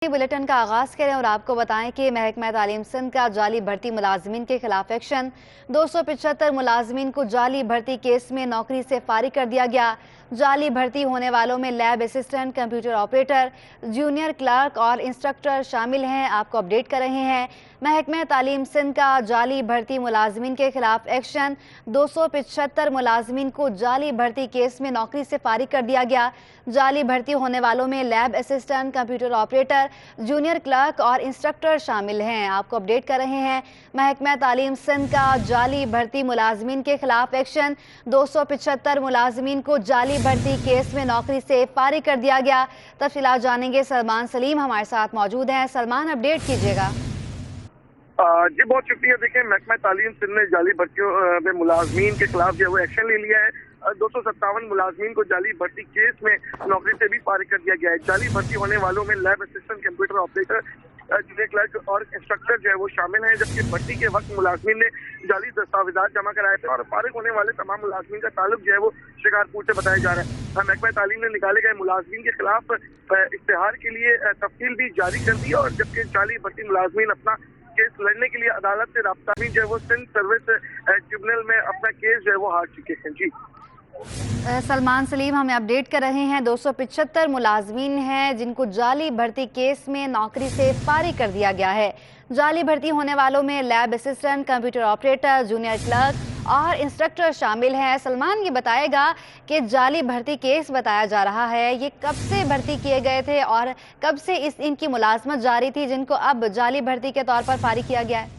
Bulletin का आगाज करें और आपको बताएं कि महकमा तालीम सिंध का जाली भर्ती मुलाजमीन के खिलाफ एक्शन। 275 मुलाजमीन को जाली भर्ती केस में नौकरी से फारिग कर दिया गया। जाली भर्ती होने वालों में lab assistant, computer operator, junior clerk और इंस्ट्रक्टर शामिल हैं। आपको अपडेट कर रहे हैं महकमा तालीम सिंध का जाली भर्ती मुलाजमीन के खिलाफ एक्शन। 275 मुलाजमीन को जाली भर्ती केस में नौकरी से फारिग कर दिया गया। जाली भर्ती होने वालों में lab assistant, computer operator, junior clerk और इंस्ट्रक्टर शामिल हैं। आपको अपडेट कर रहे हैं महकमा तालीम सिंध का जाली भर्ती मुलाजमीन के खिलाफ एक्शन। 275 मुलाजमीन को जाली भर्ती केस में नौकरी से फारिग कर दिया गया। तफसीलात जानेंगे, सलमान सलीम हमारे साथ मौजूद हैं। सलमान, अपडेट कीजिएगा। जी बहुत शुक्रिया। देखिए, महकमा तालीम सिंध ने जाली भर्तियों में मुलाजमीन के खिलाफ जो है वो एक्शन ले लिया है। 257 मुलाजमीन को जाली भर्ती केस में नौकरी से भी फारिग कर दिया गया है। जाली भर्ती होने वालों में lab assistant, computer operator, junior clerk और इंस्ट्रक्टर जो है वो शामिल हैं। जबकि भर्ती के वक्त मुलाजमीन ने जाली दस्तावेजात जमा कराए थे और फारिग होने वाले तमाम मुलाजमीन का ताल्लुक जो है वो शिकारपुर से बताया जा रहा है। महकमा तालीम ने निकाले गए मुलाजमीन के खिलाफ इश्तेहार के लिए तफसील भी जारी कर दी और जबकि जाली भर्ती मुलाजमीन अपना केस लड़ने के लिए अदालत से राब्ता भी जो है वो सिंध सर्विस ट्रिब्यूनल में अपना केस जो है वो हार चुके हैं। जी सलमान सलीम हमें अपडेट कर रहे हैं। 275 मुलाजमीन हैं जिनको जाली भर्ती केस में नौकरी से फारिग कर दिया गया है। जाली भर्ती होने वालों में lab assistant, computer operator, junior clerk और इंस्ट्रक्टर शामिल हैं। सलमान, ये बताएगा कि जाली भर्ती केस बताया जा रहा है, ये कब से भर्ती किए गए थे और कब से इनकी मुलाजमत जारी थी जिनको अब जाली भर्ती के तौर पर फारिग किया गया है?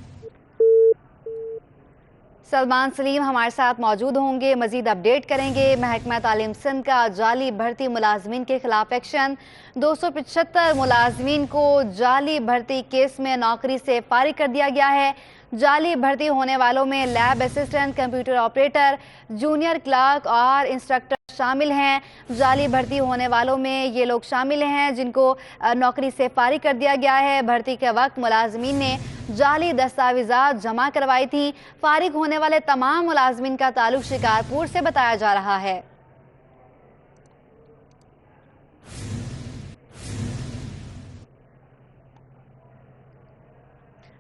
सलमान सलीम हमारे साथ मौजूद होंगे, मजीद अपडेट करेंगे। महकमा तालीम सिंध का जाली भर्ती मुलाजमीन के खिलाफ एक्शन। 275 मुलाजमीन को जाली भर्ती केस में नौकरी से फारिग कर दिया गया है। जाली भर्ती होने वालों में lab assistant, computer operator, junior clerk और इंस्ट्रक्टर शामिल हैं। जाली भर्ती होने वालों में ये लोग शामिल हैं जिनको नौकरी से फारिग कर दिया गया है। भर्ती के वक्त मुलाजमीन ने जाली दस्तावेजात जमा करवाई थी। फारिग होने वाले तमाम मुलाजमीन का ताल्लुक शिकारपुर से बताया जा रहा है।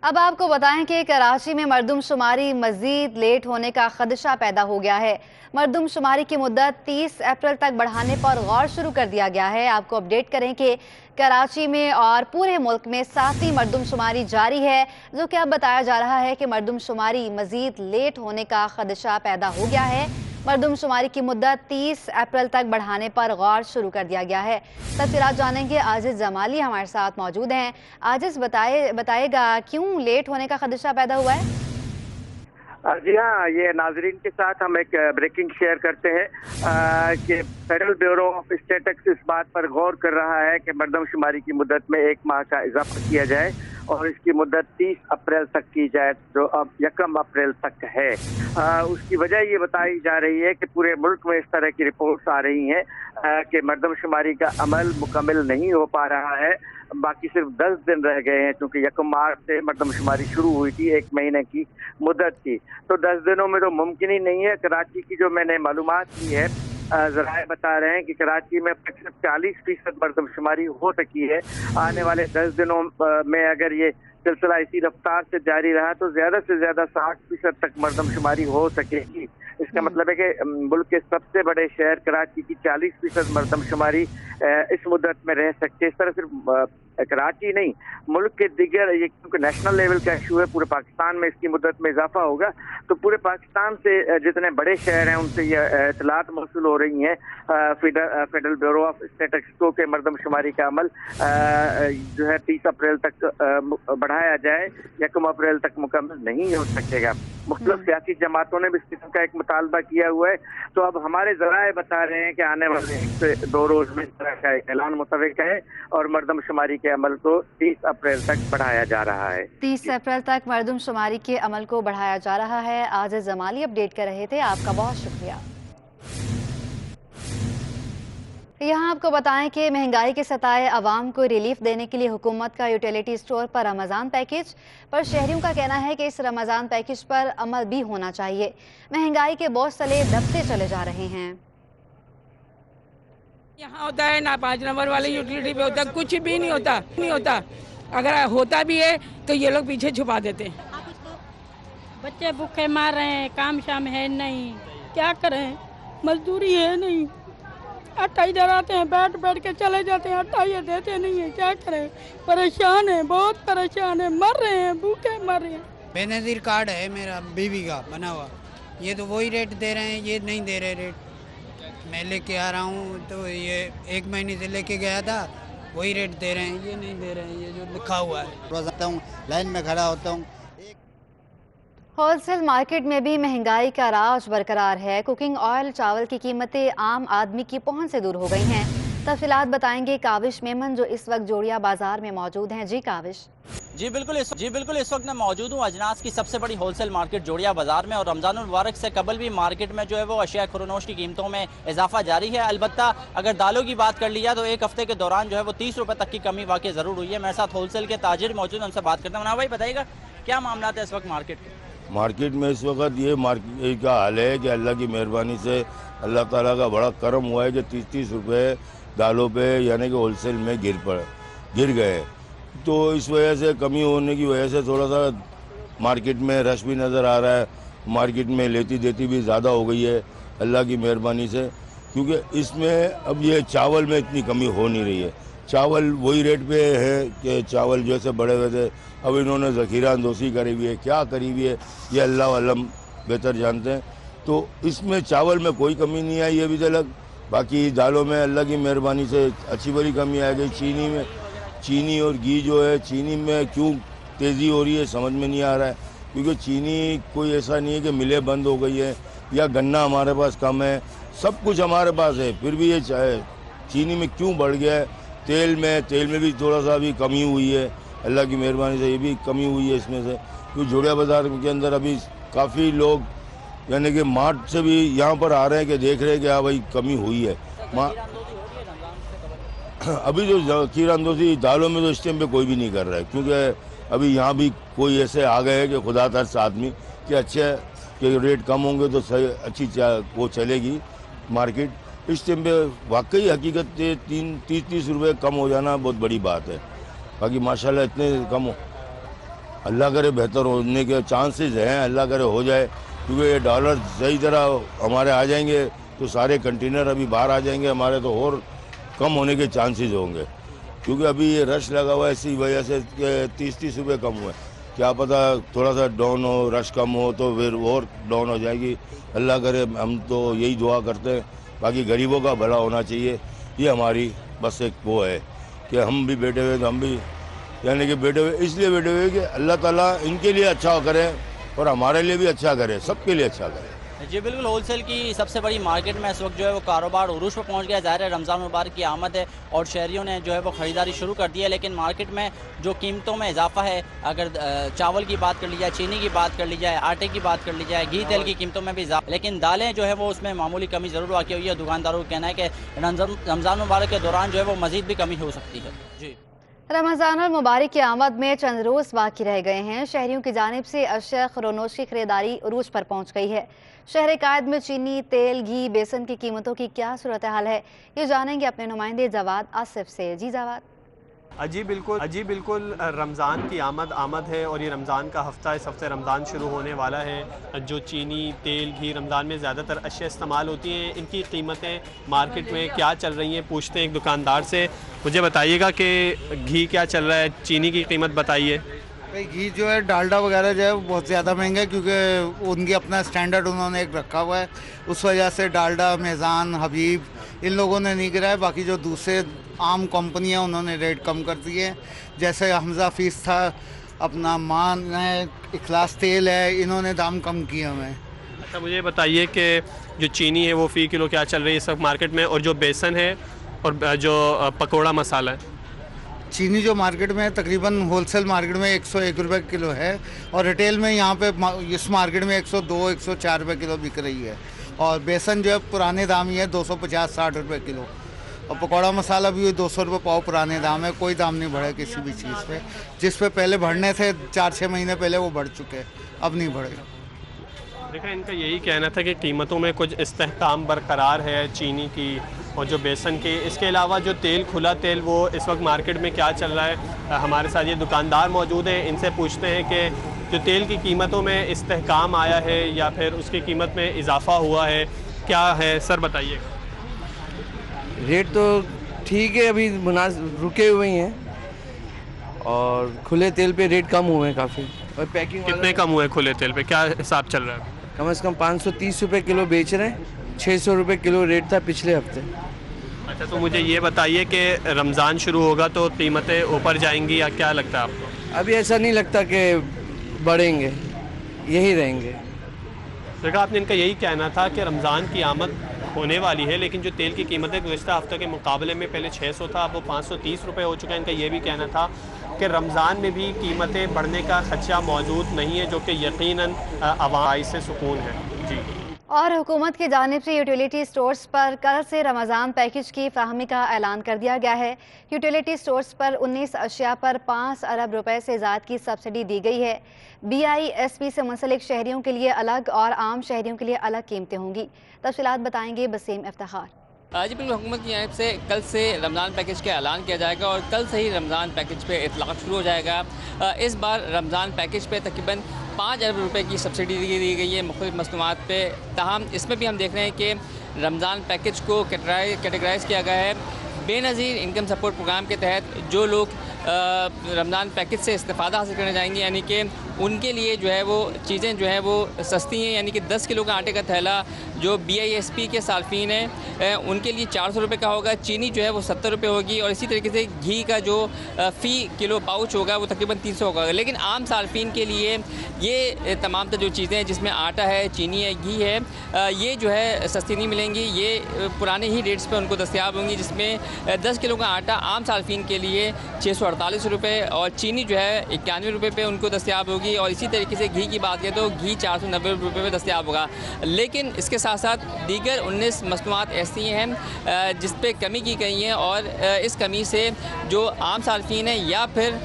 अब आपको बताएं कि कराची में मरदमशुमारी मजीद लेट होने का खदशा पैदा हो गया है। मरदमशुमारी की मुद्दत 30 अप्रैल तक बढ़ाने पर गौर शुरू कर दिया गया है। आपको अपडेट करें कि कराची में और पूरे मुल्क में 7वीं मरदमशुमारी जारी है, जो कि अब बताया जा रहा है कि मरदमशुमारी मजीद लेट होने का खदशा पैदा हो गया है। मरदमशुमारी की मुद्दत 30 अप्रैल तक बढ़ाने पर गौर शुरू कर दिया गया है। तफसीलात जानेंगे, आजिज जमाली हमारे साथ मौजूद हैं। आजिज, बताएगा क्यों लेट होने का खदशा पैदा हुआ है? जी हाँ, ये नाजरीन के साथ हम एक ब्रेकिंग शेयर करते हैं कि फेडरल ब्यूरो ऑफ स्टैटिस्टिक्स इस बात पर गौर कर रहा है कि मरदमशुमारी की मुद्दत में 1 माह का इजाफा किया जाए और इसकी मुद्दत 30 अप्रैल तक की जाए, जो अब 1 अप्रैल तक है। उसकी वजह ये बताई जा रही है कि पूरे मुल्क में इस तरह की रिपोर्ट्स आ रही हैं कि मरदमशुमारी का अमल मुकम्मल नहीं हो पा रहा है। बाकी सिर्फ 10 दिन रह गए हैं, क्योंकि 1 मार्च से मरदमशुमारी शुरू हुई थी, 1 महीने की मुद्दत थी। तो 10 दिनों में तो मुमकिन ही नहीं है। कराची की जो मैंने मालूमात की है, ज़राए बता रहे हैं कि कराची में 40% मरदमशुमारी हो सकी है। आने वाले 10 दिनों में अगर ये सिलसिला इसी रफ्तार से जारी रहा तो ज़्यादा से ज़्यादा 60% तक मरदमशुमारी हो सकेगी। इसका मतलब है कि मुल्क के सबसे बड़े शहर कराची की 40% मरदमशुमारी इस मुद्दत में रह सकती है। इस तरह सिर्फ कराची नहीं, मुल्क के दिगर, ये क्योंकि नेशनल लेवल का इशू है, पूरे पाकिस्तान में इसकी मुद्दत में इजाफा होगा तो पूरे पाकिस्तान से जितने बड़े शहर हैं उनसे ये इतलात मौसूल हो रही हैं फेडरल ब्यूरो ऑफ स्टैटिस्टिक्स को कि मरदमशुमारी का अमल जो है 30 अप्रैल तक बढ़ाया जाए, 1 अप्रैल तक मुकम्मल नहीं हो सकेगा। मुख्तलिफ सियासी जमातों ने भी इस किस्म का एक मुतालबा किया हुआ है। तो अब हमारे ज़राए बता रहे हैं कि आने वाले 1 से 2 रोज में इस तरह का एक ऐलान मुतवक्किल है और मरदमशुमारी के अमल को 30 अप्रैल तक बढ़ाया जा रहा है। 30 अप्रैल तक मरदमशुमारी के अमल को बढ़ाया जा रहा है। आजिज जमाली अपडेट कर रहे थे, आपका बहुत शुक्रिया। यहाँ आपको बताएं कि महंगाई के सताए अवाम को रिलीफ देने के लिए हुकूमत का यूटिलिटी स्टोर पर रमज़ान पैकेज पर शहरियों का कहना है कि इस रमज़ान पैकेज पर अमल भी होना चाहिए। महंगाई के बोझ तले दबते चले जा रहे हैं। यहाँ होता है ना 5 नंबर वाले यूटिलिटी पे होता है, कुछ भी नहीं होता। अगर होता भी है तो ये लोग पीछे छुपा देते हैं। बच्चे भूखे मार रहे हैं, काम शाम है नहीं, क्या करें, मजदूरी है नहीं, आटा इधर आते हैं बैठ के चले जाते हैं, आटा ये देते नहीं है, क्या करें, परेशान है, बहुत परेशान है, मर रहे हैं, भूखे मर रहे हैं। बेनज़ीर कार्ड है मेरा बीवी का बना हुआ, ये तो वही रेट दे रहे हैं, ये नहीं दे रहे रेट। मैं लेके आ रहा हूँ तो ये 1 महीने से लेके गया था, वही रेट दे रहे हैं, ये नहीं दे रहे हैं, ये जो लिखा हुआ है। रोज़ आता हूँ, लाइन में खड़ा होता हूँ। होलसेल मार्केट में भी महंगाई का राज बरकरार है। कुकिंग ऑयल, चावल की कीमतें आम आदमी की पहुंच से दूर हो गई हैं। तफसीलात बताएंगे काविश मेमन, जो इस वक्त जोड़िया बाजार में मौजूद हैं। जी काविश। जी बिल्कुल इस वक्त मैं मौजूद हूँ अजनास की सबसे बड़ी होलसेल मार्केट जोड़िया बाजार में। और रमज़ान मुबारक से कबल भी मार्केट में जो है वो अशिया खुरनोश की कीमतों में इजाफा जारी है। अलबत्ता अगर दालों की बात कर ली जाए तो एक हफ्ते के दौरान जो है वो 30 रुपये तक की कमी वाकई ज़रूर हुई है। मेरे साथ होलसेल के ताजिर मौजूद हैं, उनसे बात करते हैं। भाई बताइएगा क्या मामला है इस वक्त मार्केट में? इस वक्त ये मार्केट का हाल है कि अल्लाह की मेहरबानी से अल्लाह ताला का बड़ा करम हुआ है कि 30-30 रुपये दालों पे यानी कि होलसेल में गिर गए। तो इस वजह से कमी होने की वजह से थोड़ा सा मार्केट में रश भी नज़र आ रहा है। मार्केट में लेती देती भी ज़्यादा हो गई है अल्लाह की मेहरबानी से, क्योंकि इसमें अब ये चावल में इतनी कमी हो नहीं रही है। चावल वही रेट पे है कि चावल जैसे बढ़े हुए थे, अब इन्होंने ज़ख़ीरा अंदोसी करी हुई है, क्या करी हुई है ये अल्लाह अलम बेहतर जानते हैं। तो इसमें चावल में कोई कमी नहीं आई अभी तक। बाकी दालों में अल्लाह की मेहरबानी से अच्छी बड़ी कमी आ गई। चीनी और घी जो है, चीनी में क्यों तेज़ी हो रही है समझ में नहीं आ रहा है, क्योंकि चीनी कोई ऐसा नहीं है कि मिलें बंद हो गई है या गन्ना हमारे पास कम है, सब कुछ हमारे पास है, फिर भी ये चीनी में क्यों बढ़ गया है। तेल में भी थोड़ा सा अभी कमी हुई है अल्लाह की मेहरबानी से, ये भी कमी हुई है इसमें से। क्योंकि जोड़िया बाज़ार के अंदर अभी काफ़ी लोग यानी कि मार्ट से भी यहाँ पर आ रहे हैं कि देख रहे हैं कि हाँ भाई कमी हुई है। अभी जो ज़ख़ीरा अंदोज़ी दालों में तो इस टाइम पे कोई भी नहीं कर रहा है, क्योंकि अभी यहाँ भी कोई ऐसे आ गए हैं कि खुदा तरस आदमी कि अच्छे कि रेट कम होंगे तो सही अच्छी वो चलेगी मार्केट। इस टाइम पे वाकई हकीकत 30-30 रुपये कम हो जाना बहुत बड़ी बात है। बाकी माशाल्लाह इतने कम अल्लाह करे बेहतर होने के चांसेस हैं, अल्लाह करे हो जाए, क्योंकि ये डॉलर सही तरह हमारे आ जाएंगे तो सारे कंटेनर अभी बाहर आ जाएंगे हमारे, तो और कम होने के चांसेस होंगे। क्योंकि अभी ये रश लगा हुआ है इसी वजह से 30-30 रुपये कम हुए। क्या पता थोड़ा सा डाउन हो, रश कम हो तो फिर और डाउन हो जाएगी। अल्लाह करे, हम तो यही दुआ करते हैं। बाकी गरीबों का भला होना चाहिए, ये हमारी बस एक वो है कि हम भी बैठे हुए तो हम भी यानी कि बैठे हुए इसलिए बैठे हुए कि अल्लाह ताला इनके लिए अच्छा करे और हमारे लिए भी अच्छा करे, सबके लिए अच्छा करे। जी बिल्कुल, होलसेल की सबसे बड़ी मार्केट में इस वक्त जो है वो कारोबार उरूज पर पहुंच गया। ज़ाहिर है रमज़ान मुबारक की आमद है और शहरियों ने जो है वो ख़रीदारी शुरू कर दी है, लेकिन मार्केट में जो कीमतों में इजाफा है, अगर चावल की बात कर ली जाए, चीनी की बात कर ली जाए, आटे की बात कर ली जाए, घी तेल की कीमतों में भी इजाफा, लेकिन दालें जो है वो उसमें मामूली कमी ज़रूर वाक़ई हुई है। दुकानदारों का कहना है कि रमज़ान मुबारक के दौरान जो है वो मज़ीद भी कमी हो सकती है। जी, रमज़ान मुबारक की आमद में चंद रोज़ बाकी रह गए हैं। शहरियों की जानिब से अशिया खुरनोश की खरीदारी उरूज पर पहुंच गई है। शहर कायद में चीनी, तेल, घी, बेसन की कीमतों की क्या सूरत हाल है, ये जानेंगे अपने नुमाइंदे जवाद आसिफ से। जी जवाद। जी बिल्कुल रमज़ान की आमद है और ये रमज़ान का हफ़्ता, इस हफ़्ते रमज़ान शुरू होने वाला है। जो चीनी, तेल, घी रमज़ान में ज़्यादातर अशिया इस्तेमाल होती हैं, इनकी कीमतें मार्केट में क्या चल रही हैं पूछते हैं एक दुकानदार से। मुझे बताइएगा कि घी क्या चल रहा है, चीनी की कीमत बताइए। भाई घी जो है डालडा वगैरह जो है बहुत ज़्यादा महंगा है, क्योंकि उनकी अपना स्टैंडर्ड उन्होंने एक रखा हुआ है, उस वजह से डालडा, मेज़ान, हबीब इन लोगों ने नहीं गिराया। बाकी जो दूसरे आम कंपनियां उन्होंने रेट कम कर दिए, जैसे हमजा फीस था, अपना मान है, इखलास तेल है, इन्होंने दाम कम किए हमें। अच्छा मुझे बताइए कि जो चीनी है वो फ़ी किलो क्या चल रही है सब मार्केट में, और जो बेसन है और जो पकौड़ा मसाला है? चीनी जो मार्केट में तकरीबन होलसेल मार्केट में 101 रुपये किलो है, और रिटेल में यहाँ पे इस मार्केट में 102-104 रुपये किलो बिक रही है। और बेसन जो है पुराने दाम ही है 250-60 रुपये किलो, और पकौड़ा मसाला भी 200 रुपये पाव पुराने दाम है, कोई दाम नहीं बढ़े किसी भी चीज़ पे। जिस पे पहले बढ़ने थे 4-6 महीने पहले वो बढ़ चुके, अब नहीं बढ़े। देखा इनका यही कहना था कि कीमतों में कुछ इस्तेहकाम बरकरार है चीनी की, और जो बेसन के, इसके अलावा जो तेल, खुला तेल, वो इस वक्त मार्केट में क्या चल रहा है। हमारे साथ ये दुकानदार मौजूद हैं, इनसे पूछते हैं कि जो तेल की कीमतों में इस्तेहकाम आया है या फिर उसकी कीमत में इजाफा हुआ है, क्या है सर बताइए। रेट तो ठीक है, अभी रुके हुए ही हैं और खुले तेल पे रेट कम हुए हैं काफ़ी। और पैकिंग कितने कम हुए खुले तेल पे, क्या हिसाब चल रहा है? कम से कम 530 रुपये किलो बेच रहे हैं, 600 रुपये किलो रेट था पिछले हफ्ते। अच्छा, तो मुझे ये बताइए कि रमज़ान शुरू होगा तो कीमतें ऊपर जाएंगी या क्या लगता है आपको? अभी ऐसा नहीं लगता कि बढ़ेंगे, यही रहेंगे। देखा आपने, इनका यही कहना था कि रमज़ान की आमद होने वाली है, लेकिन जो तेल की कीमतें गुज़श्ता हफ्ते के मुकाबले में पहले 600 था, अब वो 530 रुपये हो चुका है। इनका ये भी कहना था कि रमज़ान में भी कीमतें बढ़ने का खदशा मौजूद नहीं है, जो कि यकीनन आवाम से सुकून है। जी। और हुकूमत की जानिब से यूटिलिटी स्टोर्स पर कल से रमज़ान पैकेज की फ्राहमी का ऐलान कर दिया गया है। यूटिलिटी स्टोर्स पर 19 अशिया पर 5 अरब रुपए से ज़्यादा की सब्सिडी दी गई है। BISP से मुंसलिक शहरियों के लिए अलग और आम शहरियों के लिए अलग कीमतें होंगी। तफसीलात बताएंगे बसीम इफ्तिखार। जी बिल्कुल, हुकूमत की जानिब से कल से रमज़ान पैकेज का ऐलान किया जाएगा और कल से ही रमज़ान पैकेज पे इतलाक़ शुरू हो जाएगा। इस बार रमज़ान पैकेज पे तकरीबन 5 अरब रुपए की सब्सिडी दी गई है मुख्तलिफ़ मसनूआत पे। ताहम इसमें भी हम देख रहे हैं कि रमज़ान पैकेज को कैटेगराइज़ किया गया है। बेनज़ीर इनकम सपोर्ट प्रोग्राम के तहत जो लोग रमज़ान पैकेज से इस्तेफ़ादा हासिल करने जाएंगे, यानी कि उनके लिए जो है वो चीज़ें जो है वो सस्ती हैं, यानी कि 10 किलो का आटे का थैला जो BISP के सालफीन हैं उनके लिए 400 रुपये का होगा। चीनी जो है वो 70 रुपये होगी और इसी तरीके से घी का जो फ़ी किलो पाउच होगा वो तकरीबन 300 होगा। लेकिन आम सालफीन के लिए ये तमाम जो चीज़ें हैं जिसमें आटा है, चीनी है, घी है, ये जो है सस्ती नहीं मिलेंगी। ये पुराने ही रेट्स पे उनको दस्तयाब होंगी, जिसमें 10 किलो का आटा आम सालफीन के लिए 648 रुपये और चीनी जो है 91 रुपये पे उनको दस्तयाब होगी। और इसी तरीके से घी की बात करें तो घी 490 रुपये पे दस्तयाब होगा। लेकिन इसके साथ साथ दीगर 19 मसनूआत ऐसी हैं जिस पे कमी की गई है और इस कमी से जो आम सालफीन है या फिर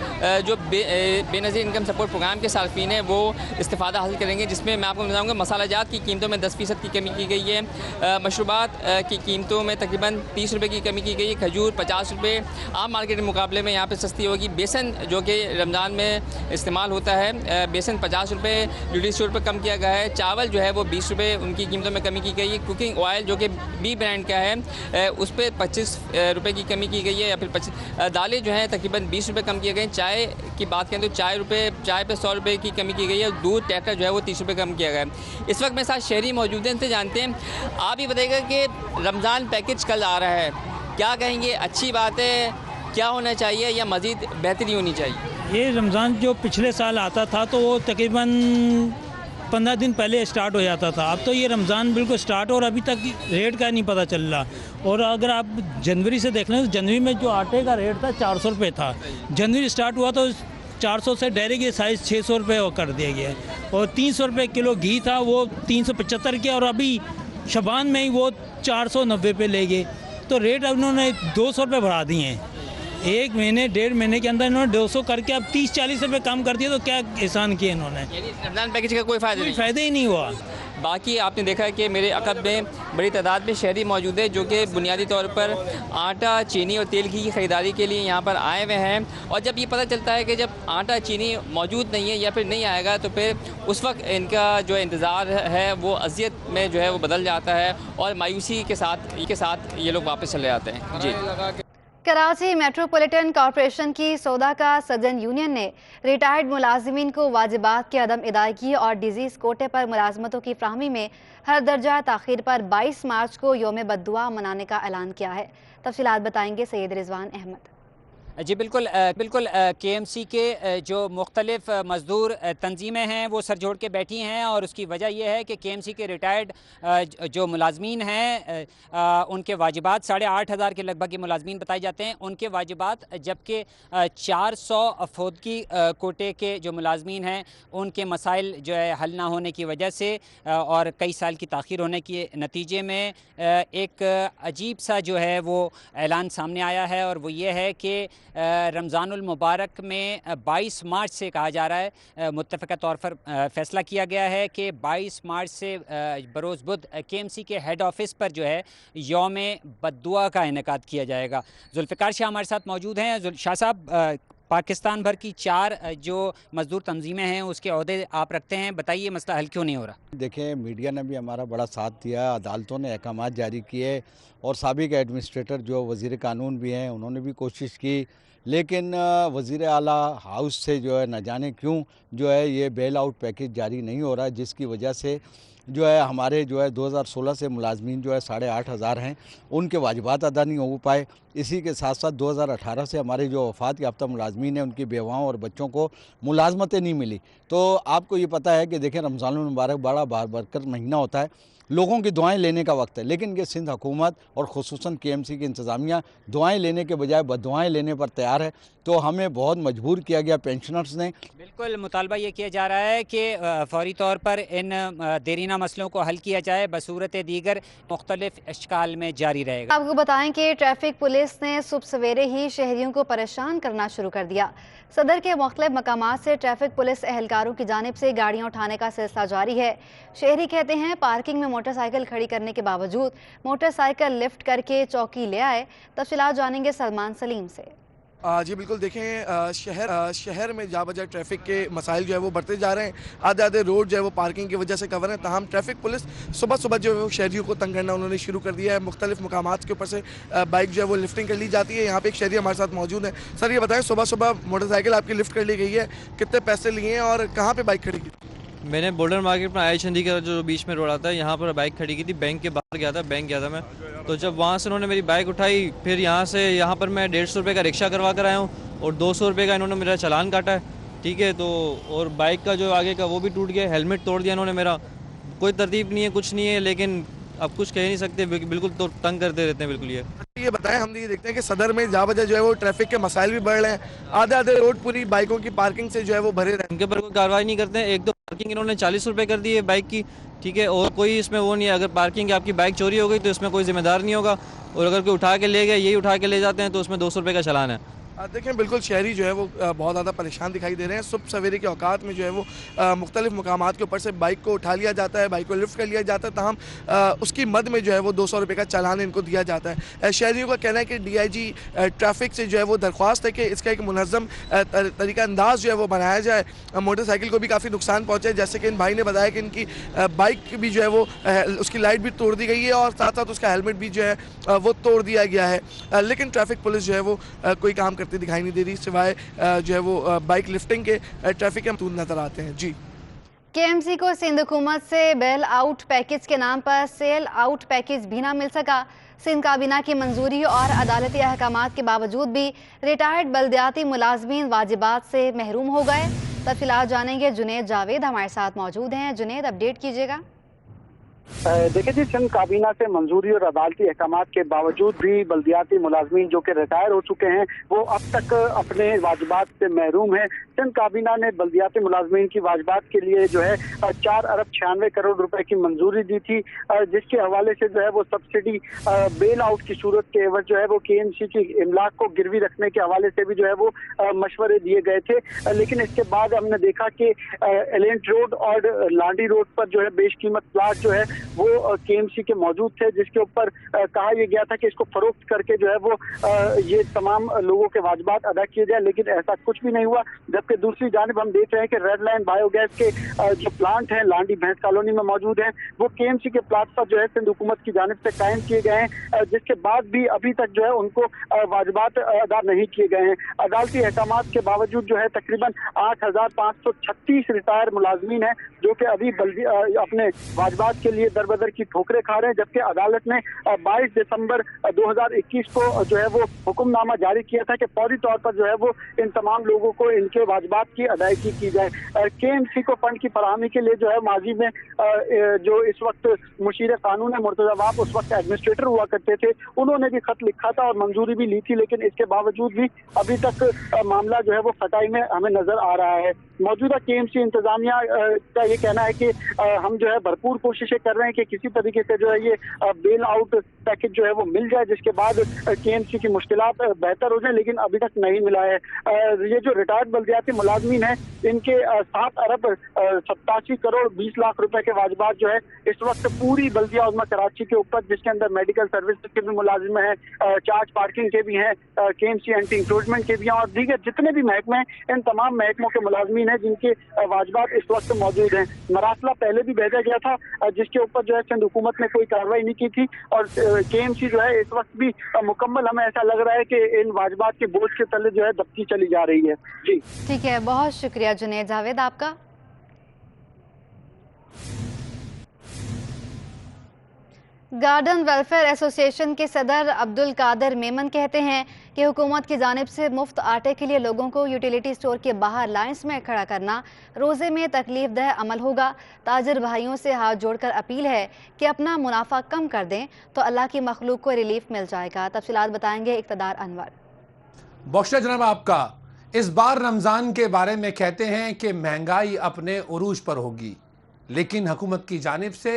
जो बेनज़ीर इनकम सपोर्ट प्रोग्राम के सालफीन हैं वो इस्तेफ़ादा हासिल करेंगे। जिसमें मैं आपको बताऊँगा मसाला जात की कीमतों में 10% की कमी की गई है, मशरूबात की कीमतों में तकरीबन 30 रुपये की कमी की गई है, खजूर 50 रुपये आम मार्केट के मुकाबले में यहाँ पर सस्ती होगी। बेसन जो कि रमज़ान में इस्तेमाल होता है, बेसन 50 रुपये यूटिलिटी स्टोर पर कम किया गया है। चावल जो है वो 20 रुपये उनकी कीमतों में कमी की गई है। कुकिंग ऑयल जो कि बी ब्रांड का है उस पर 25 रुपये की कमी की गई है या फिर 25। दालें जो हैं तकरीबन 20 रुपये कम किए गए। चाय की बात करें तो चाय पे 100 रुपये की कमी की गई है। दूध टैटर जो है वो 30 रुपये कम किया गया है। इस वक्त मेरे साथ शहरी मौजूद हैं, इनसे जानते हैं। आप ही बताइएगा कि रमज़ान पैकेज कल आ रहा है, क्या कहेंगे, अच्छी बात है, क्या होना चाहिए या मज़ीद बेहतरी होनी चाहिए? ये रमज़ान जो पिछले साल आता था तो वो तकरीबन 15 दिन पहले स्टार्ट हो जाता था। अब तो ये रमज़ान बिल्कुल स्टार्ट और अभी तक रेट का नहीं पता चल रहा। और अगर आप जनवरी से देख लें तो जनवरी में जो आटे का रेट था 400 रुपये था। जनवरी स्टार्ट हुआ तो 400 से डायरेक्ट ये साइज़ 600 रुपये कर दिया गया है। और 300 रुपये किलो घी था वो 375 के, और अभी शबान में ही वो 490 पे ले गए। तो रेट उन्होंने 200 रुपये बढ़ा दिए हैं। 1 महीने 1.5 महीने के अंदर इन्होंने 200 करके अब 30-40 रुपये कम कर दिया। तो क्या एहसान किए इन्होंने? रमज़ान पैकेज का कोई फ़ायदा ही नहीं हुआ। बाकी आपने देखा है कि मेरे अक़ब में बड़ी तादाद में शहरी मौजूद है जो कि बुनियादी तौर पर आटा, चीनी और तेल की ख़रीदारी के लिए यहाँ पर आए हुए हैं। और जब ये पता चलता है कि जब आटा चीनी मौजूद नहीं है या फिर नहीं आएगा तो फिर उस वक्त इनका जो इंतज़ार है वो अज़ियत में जो है वो बदल जाता है और मायूसी के साथ ये लोग वापस चले जाते हैं। जी। कराची मेट्रोपॉलिटन कॉरपोरेशन की सौदा का सदन यूनियन ने रिटायर्ड मुलाजिमीन को वाजिबात की अदम अदायगी और डिजीज़ कोटे पर मुलाजमतों की फ्राहमी में हर दर्जा ताख़ीर पर 22 मार्च को यौम बद्दुआ मनाने का ऐलान किया है। तफसीलात बताएंगे सैयद रिजवान अहमद। जी बिल्कुल KMC के जो मुख्तलिफ मज़दूर तंजीमें हैं वो सर जोड़ के बैठी हैं और उसकी वजह यह है कि KMC के रिटायर्ड जो मुलाजमीन हैं उनके वाजिबात 8,500 के लगभग के मुलाजमीन बताए जाते हैं, उनके वाजिबात, जबकि 400 फौदगी कोटे के जो मुलाजमीन हैं उनके मसाइल जो है हल ना होने की वजह से और कई साल की ताख़ीर होने के नतीजे में एक अजीब सा जो है वो ऐलान सामने आया है। और वो ये है कि रमज़ान उल मुबारक में 22 मार्च से कहा जा रहा है, मुत्तफ़िक़ा तौर पर फ़ैसला किया गया है कि 22 मार्च से बरोज़ बुध KMC के हेड ऑफिस पर जो है यौम बद्दुआ का इनेकाद किया जाएगा। जुल्फ़िकार शाह हमारे साथ मौजूद हैं। शाह साहब, पाकिस्तान भर की 4 जो मज़दूर तंजीमें हैं उसके ओहदे आप रखते हैं, बताइए मसला हल क्यों नहीं हो रहा? देखें, मीडिया ने भी हमारा बड़ा साथ दिया, अदालतों ने अहकामात जारी किए और साबिक एडमिनिस्ट्रेटर जो वज़ीर कानून भी हैं उन्होंने भी कोशिश की, लेकिन वज़ीर आला हाउस से जो है न जाने क्यों जो है ये बेल आउट पैकेज जारी नहीं हो रहा, जिसकी वजह से जो है हमारे जो है 2016 से मुलाजमीन जो है 8,500 हैं, उनके वाजिबात अदा नहीं हो पाए। इसी के साथ साथ 2018 से हमारे जो वफ़ात याफ्ता मुलाजमीन हैं उनकी बेवाओं और बच्चों को मुलाजमतें नहीं मिली। तो आपको ये पता है कि देखें, रमज़ानुल मुबारक बड़ा बारबरकत महीना होता है, लोगों की दुआएं लेने का वक्त है, लेकिन ये सिंध हुकूमत और ख़ुसूसन KMC की इंतज़ामिया दुआएं लेने के बजाय बददुआएं लेने पर तैयार है। तो हमें बहुत मजबूर किया गया पेंशनर्स ने। बिल्कुल, मुतालबा ये किया जा रहा है कि फ़ौरी तौर पर इन देरीना मसलों को हल किया जाए, बसूरत दीगर मुख्तलिफ अशकाल में जारी रहेगा। आपको बताएं कि ट्रैफिक पुलिस ने सुबह सवेरे ही शहरियों को परेशान करना शुरू कर दिया। सदर के मुख्तलिफ मकामात से ट्रैफिक पुलिस एहलकारों की जानिब से गाड़ियाँ उठाने का सिलसिला जारी है। शहरी कहते हैं पार्किंग में मोटरसाइकिल खड़ी करने के बावजूद मोटरसाइकिल लिफ्ट करके चौकी ले आए। तफसीलात जानेंगे सलमान सलीम से। जी बिल्कुल, देखें, शहर में जा बजा ट्रैफिक के मसाइल जो है वो बढ़ते जा रहे हैं। आधे आधे रोड जो है वो पार्किंग की वजह से कवर है। ताहम ट्रैफिक पुलिस सुबह सुबह जो है वो शहरियों को तंग करना उन्होंने शुरू कर दिया है। मुख्तलिफ मकामात के ऊपर से बाइक जो है वो लिफ्टिंग कर ली जाती है। यहाँ पे एक शहरी हमारे साथ मौजूद है। सर, ये बताएं, सुबह सुबह मोटरसाइकिल आपकी लिफ्ट कर ली गई है, कितने पैसे लिए हैं और कहाँ पर बाइक खड़ी की? मैंने बॉर्डर मार्केट में आई चंदी का जो बीच में रोड आता है यहाँ पर बाइक खड़ी की थी। बैंक के बाहर गया था मैं, तो जब वहाँ से उन्होंने मेरी बाइक उठाई, फिर यहाँ पर मैं 150 रुपये का रिक्शा करवा कर आया हूँ और 200 रुपये का इन्होंने मेरा चालान काटा है। ठीक है, तो और बाइक का जो आगे का वो भी टूट गया, हेलमेट तोड़ दिया इन्होंने मेरा। कोई तरतीब नहीं है, कुछ नहीं है, लेकिन अब कुछ कह नहीं सकते, बिल्कुल तो तंग करते रहते हैं बिल्कुल। ये बताएं, हम ये देखते हैं कि सदर में जा बजा जो है वो ट्रैफिक के मसाइल भी बढ़ रहे हैं। आधे आधे रोड पूरी बाइकों की पार्किंग से जो है वो भरे रहे हैं। इनके ऊपर कोई कार्रवाई नहीं करते हैं। एक दो पार्किंग इन्होंने 40 रुपये कर दी है बाइक की, ठीक है, और कोई इसमें वो नहीं है। अगर पार्किंग आपकी बाइक चोरी हो गई तो इसमें कोई जिम्मेदार नहीं होगा, और अगर कोई उठा के ले गया, यही उठा के ले जाते हैं, तो उसमें 200 रुपये का चालान है। देखें, बिल्कुल शहरी जो है वो बहुत ज़्यादा परेशान दिखाई दे रहे हैं। सुबह सवेरे के औकात में जो है वो मुख्तलिफ मकामात के ऊपर से बाइक को उठा लिया जाता है, बाइक को लिफ्ट कर लिया जाता है। ताहम उसकी मद में जो है वो 200 रुपये का चालान इनको दिया जाता है। शहरियों का कहना है कि DIG ट्रैफिक से जो है वो दरख्वास्त है कि इसका एक मुनज़्ज़म तरीका अंदाज जो है वो बनाया जाए। मोटरसाइकिल को भी काफ़ी नुकसान पहुँचा है, जैसे कि इन भाई ने बताया कि इनकी बाइक भी जो है वो उसकी लाइट भी तोड़ दी गई है और साथ साथ उसका हेलमेट भी जो है वो तोड़ दिया गया है। लेकिन ट्रैफिक पुलिस जो है वो कोई काम करती दिखाई नहीं दे रही, सिवाय जो है वो बाइक लिफ्टिंग के ट्रैफिक के महदूद नजर आते हैं। जी, KMC को सिंध हुकूमत से बेल आउट पैकेज के नाम पर सेल आउट पैकेज भी ना मिल सका। सिंध काबीना की मंजूरी और अदालती अहकामात के बावजूद भी रिटायर्ड बल्दियाती मुलाजमीन वाजिबात से महरूम हो गए। तफसीलात जानेंगे, जुनेद जावेद हमारे साथ मौजूद हैं। जुनेद, अपडेट कीजिएगा। देखिए जी, सिंध काबीना से मंजूरी और अदालती अहकामात के बावजूद भी बल्दियाती मुलाजमीन जो कि रिटायर हो चुके हैं वो अब तक अपने वाजिबात से महरूम है। सिंध काबीना ने बल्दियाती मुलाजमीन की वाजिबात के लिए जो है 4 अरब 96 करोड़ रुपए की मंजूरी दी थी, जिसके हवाले से जो है वो सब्सिडी बेल आउट की सूरत के एवज जो है वो KMC की इमलाक को गिरवी रखने के हवाले से भी जो है वो मशवरे दिए गए थे। लेकिन इसके बाद हमने देखा कि एलेंट रोड और लांडी रोड पर जो है बेशकीमत प्लाट जो है वो KMC के मौजूद थे, जिसके ऊपर कहा यह गया था कि इसको फरोख्त करके जो है वो ये तमाम लोगों के वाजिबात अदा किए जाए, लेकिन ऐसा कुछ भी नहीं हुआ। जबकि दूसरी जानिब हम देख रहे हैं कि रेड लाइन बायोगैस के जो प्लांट हैं लांडी भैंस कॉलोनी में मौजूद हैं, वो KMC के प्लाट पर जो है सिंध हुकूमत की जानिब से कायम किए गए हैं, जिसके बाद भी अभी तक जो है उनको वाजिबात अदा नहीं किए गए हैं। अदालती अहकामात के बावजूद जो है तकरीबन 8,536 रिटायर मुलाजमीन हैं जो कि अभी अपने वाजिबात के लिए दरबदर की ठोकरें खा रहे हैं। जबकि अदालत ने 22 दिसंबर 2021 को जो है वो हुक्मनामा जारी किया था कि फौरी तौर पर जो है वो इन तमाम लोगों को इनके वाजिबात की अदायगी की जाए। KMC को फंड की फराहमी के लिए जो है माजी में जो इस वक्त मुशीर कानून है मुर्तजा वाब उस वक्त एडमिनिस्ट्रेटर हुआ करते थे, उन्होंने भी खत लिखा था और मंजूरी भी ली थी, लेकिन इसके बावजूद भी अभी तक मामला जो है वो खटाई में हमें नजर आ रहा है। मौजूदा KMC इंतजामिया का ये कहना है कि हम जो है भरपूर कोशिशें कर कर रहे हैं कि किसी तरीके से जो है ये बेल आउट पैकेज जो है वो मिल जाए, जिसके बाद केएमसी की मुश्किलात बेहतर हो जाए, लेकिन अभी तक नहीं मिला है। ये जो रिटायर्ड बल्दियाती मुलाजमीन हैं, इनके 7 अरब 87 करोड़ 20 लाख रुपए के वाजिबात जो है इस वक्त पूरी बल्दिया उज़्मा कराची के ऊपर, जिसके अंदर मेडिकल सर्विस के भी मुलाजिम हैं, चार्ज पार्किंग के भी हैं, केएमसी एंटी इंक्रोचमेंट के भी हैं और दीगर जितने भी महकमे हैं, इन तमाम महकमों के मुलाजमीन हैं जिनके वाजिबात इस वक्त मौजूद हैं। मरासला पहले भी भेजा गया था, जिसके ऊपर जो है सिंध हुकूमत ने कोई कार्रवाई नहीं की थी और केएमसी जो है इस वक्त भी मुकम्मल, हमें ऐसा लग रहा है कि इन वाजिबात के बोझ के तले जो है दबती चली जा रही है। जी ठीक है, बहुत शुक्रिया जुनैद जावेद आपका। गार्डन वेलफेयर एसोसिएशन के सदर अब्दुल कादिर मेमन कहते हैं कि हुकूमत की जानिब से मुफ्त आटे के लिए लोगों को यूटिलिटी स्टोर के बाहर लाइन्स में खड़ा करना रोज़े में तकलीफ दह अमल होगा। ताजिर भाइयों से हाथ जोड़कर अपील है कि अपना मुनाफा कम कर दें तो अल्लाह की मखलूक को रिलीफ मिल जाएगा। तफसीलात बताएंगे इक़्तिदार अनवर। बख्शा जनाब आपका। इस बार रमज़ान के बारे में कहते हैं कि महंगाई अपने उरूज पर होगी, लेकिन हुकूमत की जानिब से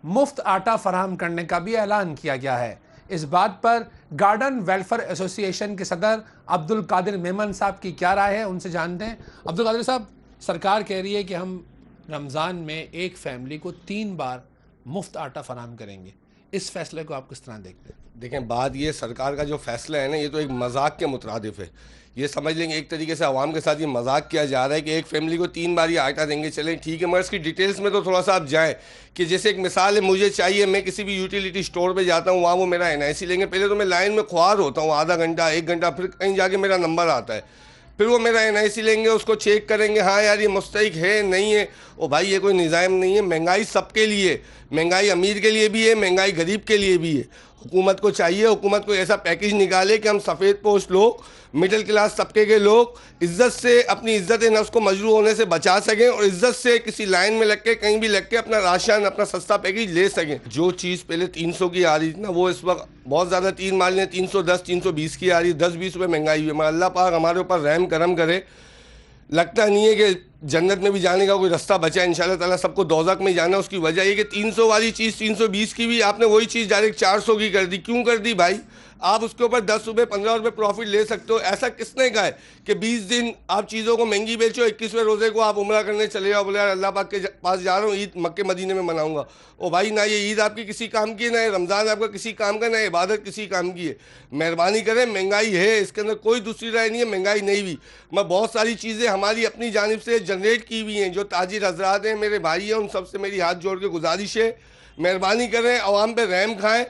मुफ्त आटा फराहम करने का भी ऐलान किया गया है। इस बात पर गार्डन वेलफेयर एसोसिएशन के सदर अब्दुल कादिर मेमन साहब की क्या राय है, उनसे जानते हैं। अब्दुल कादिर साहब, सरकार कह रही है कि हम रमज़ान में एक फैमिली को 3 बार मुफ्त आटा फराहम करेंगे, इस फैसले को आप किस तरह देखते हैं? देखें, बात ये सरकार का जो फैसला है ना, ये तो एक मजाक के मुतरादिफ है। ये समझ लेंगे एक तरीके से आवाम के साथ ये मजाक किया जा रहा है कि एक फैमिली को 3 बार ये आटा देंगे। चलें ठीक है, मगर इसकी डिटेल्स में तो थोड़ा सा आप जाएं कि जैसे एक मिसाल है, मुझे चाहिए, मैं किसी भी यूटिलिटी स्टोर पे जाता हूँ, वहाँ वो मेरा NIC लेंगे। पहले तो मैं लाइन में ख्वार होता हूँ आधा घंटा 1 घंटा, फिर कहीं जाके मेरा नंबर आता है, फिर वो मेरा NIC लेंगे, उसको चेक करेंगे, हाँ यार ये मुस्तहिक है नहीं है। ओ भाई, ये कोई निज़ाम नहीं है। महंगाई सबके लिए, महंगाई अमीर के लिए भी है, महंगाई गरीब के लिए भी है। हुकूमत को चाहिए, हुकूमत को ऐसा पैकेज निकाले कि हम सफ़ेद पोस्ट लोग, मिडिल क्लास तबके के लोग इज़्ज़त से अपनी इज़्ज़त नफ्स को मजरूह होने से बचा सकें और इज़्ज़त से किसी लाइन में लग के कहीं भी लग के अपना राशन, अपना सस्ता पैकेज ले सकें। जो चीज़ पहले 300 की आ रही थी ना, वो इस वक्त बहुत ज़्यादा 3 मान लें 310 320 की आ रही है। 10-20 रुपये महंगाई हुई है। मगर अल्लाह पाक हमारे ऊपर रहम करम करे। लगता नहीं है कि जन्नत में भी जाने का कोई रास्ता बचा है। इंशाल्लाह ताला सबको दोज़ख में जाना है। उसकी वजह ये कि 300 वाली चीज़ 320 की भी आपने वही चीज़ डायरेक्ट 400 की कर दी। क्यों कर दी भाई? आप उसके ऊपर 10 रुपये 15 रुपये प्रॉफिट ले सकते हो। ऐसा किसने कहा है कि 20 दिन आप चीज़ों को महंगी बेचो, 21वें रोज़े को आप उम्रा करने चले जाओ, बोले यार अल्लाह पाक के पास जा रहा हूँ, ईद मक्के मदीने में मनाऊंगा। ओ भाई, ना ये ईद आपकी किसी काम की है, ना ये रमज़ान आपका किसी काम का, ना इबादत किसी काम की है। मेहरबानी करें, महंगाई है, इसके अंदर कोई दूसरी राय नहीं है। महंगाई नहीं हुई, मैं बहुत सारी चीज़ें हमारी अपनी जानिब से जनरेट की हुई हैं। जो ताजिर हजरात हैं, मेरे भाई हैं, उन सबसे मेरी हाथ जोड़ के गुजारिश है, मेहरबानी करें, आवाम पे रहम खाएँ,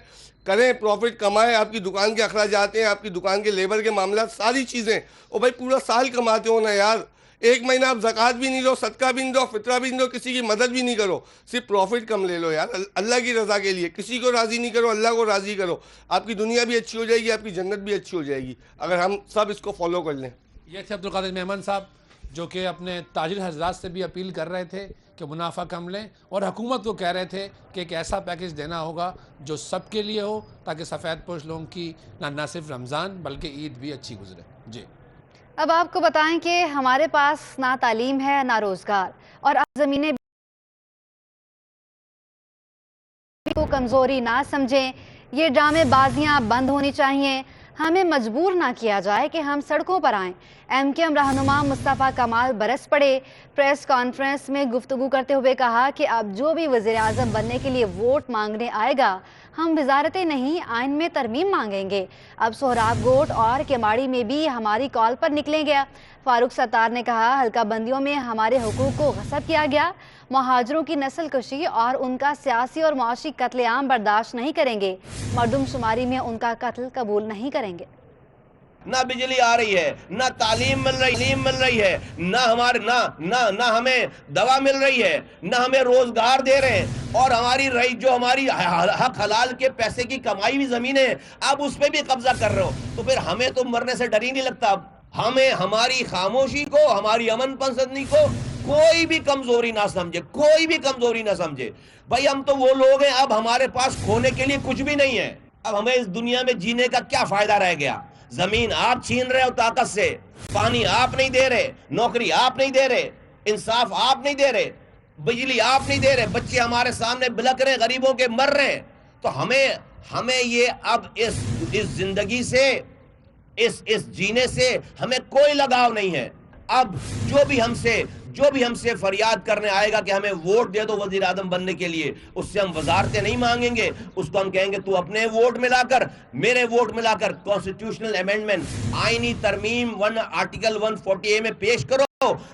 करें, प्रॉफिट कमाएं। आपकी दुकान के अखराजात हैं, आपकी दुकान के लेबर के मामला, सारी चीज़ें। और भाई पूरा साल कमाते हो ना यार, 1 महीना आप ज़कात भी नहीं दो, सदका भी नहीं दो, फितरा भी नहीं दो, किसी की मदद भी नहीं करो, सिर्फ प्रॉफिट कम ले लो यार, अल्लाह की रज़ा के लिए। किसी को राज़ी नहीं करो, अल्लाह को राज़ी करो। आपकी दुनिया भी अच्छी हो जाएगी, आपकी जन्नत भी अच्छी हो जाएगी, अगर हम सब इसको फॉलो कर लें। ये थे अब्दुल कादिर मेमन साहब, जो कि अपने ताजिर हजरात से भी अपील कर रहे थे कि मुनाफा कम लें, और हुकूमत को कह रहे थे कि एक ऐसा पैकेज देना होगा जो सबके लिए हो, ताकि सफ़ेद पोश लोगों की ना सिर्फ रमज़ान बल्कि ईद भी अच्छी गुजरे। जी, अब आपको बताएं कि हमारे पास ना तालीम है ना रोज़गार, और अब ज़मीनें को कमज़ोरी ना समझें। ये ड्रामेबाजियाँ बंद होनी चाहिए। हमें मजबूर ना किया जाए कि हम सड़कों पर आएं। MKM रहनुमा मुस्तफ़ा कमाल बरस पड़े। प्रेस कॉन्फ्रेंस में गुफ्तगू करते हुए कहा कि अब जो भी वज़ीर आज़म बनने के लिए वोट मांगने आएगा, हम वजारतें नहीं, आइन में तरमीम मांगेंगे। अब सोहराब गोट और केमाड़ी में भी हमारी कॉल पर निकलेंगे। फारूक सत्तार ने कहा, हल्का बंदियों में हमारे हुकूक को गस्ब किया गया। महाजरों की नस्ल कशी और उनका सियासी और मुआशी कत्लेआम बर्दाश्त नहीं करेंगे। मरदमशुमारी में उनका कत्ल कबूल नहीं करेंगे। ना बिजली आ रही है, ना तालीम मिल रही है, ना हमारे ना हमें दवा मिल रही है, ना हमें रोजगार दे रहे हैं, और हमारी रही जो हमारी हक हलाल के पैसे की कमाई हुई जमीन है, अब उस पे भी कब्जा कर रहे हो। तो फिर हमें तो मरने से डर ही नहीं लगता। हमें हमारी खामोशी को, हमारी अमन पसंदी को कोई भी कमजोरी ना समझे, कोई भी कमजोरी ना समझे। भाई हम तो वो लोग हैं, अब हमारे पास खोने के लिए कुछ भी नहीं है। अब हमें इस दुनिया में जीने का क्या फायदा रह गया? जमीन आप छीन रहे हो ताकत से, पानी आप नहीं दे रहे, नौकरी आप नहीं दे रहे, इंसाफ आप नहीं दे रहे, बिजली आप नहीं दे रहे, बच्चे हमारे सामने बिलक रहे, गरीबों के मर रहे हैं। तो हमें ये अब इस जिंदगी से, इस जीने से हमें कोई लगाव नहीं है। अब जो भी हमसे फरियाद करने आएगा कि हमें वोट दे दो वजीर आजम बनने के लिए, उससे हम वजारतें नहीं मांगेंगे। उसको हम कहेंगे तू अपने वोट मिलाकर, मेरे वोट मिलाकर कॉन्स्टिट्यूशनल अमेंडमेंट, आईनी तरमीम आर्टिकल 140A में पेश करो,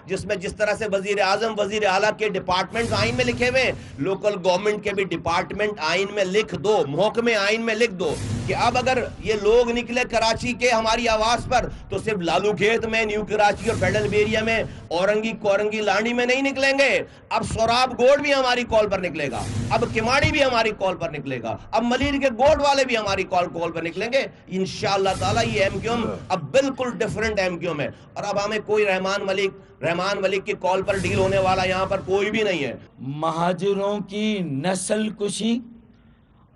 जिसमें जिस तरह से वजीर आजम, वजीर आला के डिपार्टमेंट्स आइन में लिखे हुए, लोकल गवर्नमेंट के भी डिपार्टमेंट आइन में लिख दो, महकमे आइन में लिख दो कि अब अगर ये लोग निकले कराची के हमारी आवाज पर, तो सिर्फ लालू खेत में, न्यू कराची और फेडरल एरिया में, औरंगी कोरंगी लांडी में नहीं निकलेंगे। अब सोराब गोड भी हमारी कॉल पर निकलेगा, अब किमाड़ी भी हमारी कॉल पर निकलेगा, अब मलिर के गोड वाले भी हमारी कॉल पर निकलेंगे इंशाअल्लाह ताला। ये एमक्यूएम अब बिल्कुल डिफरेंट एमक्यूएम है, और अब हमें कोई रहमान मलिक की कॉल पर डील होने वाला यहाँ पर कोई भी नहीं है। महाजिरों की नस्ल कुशी,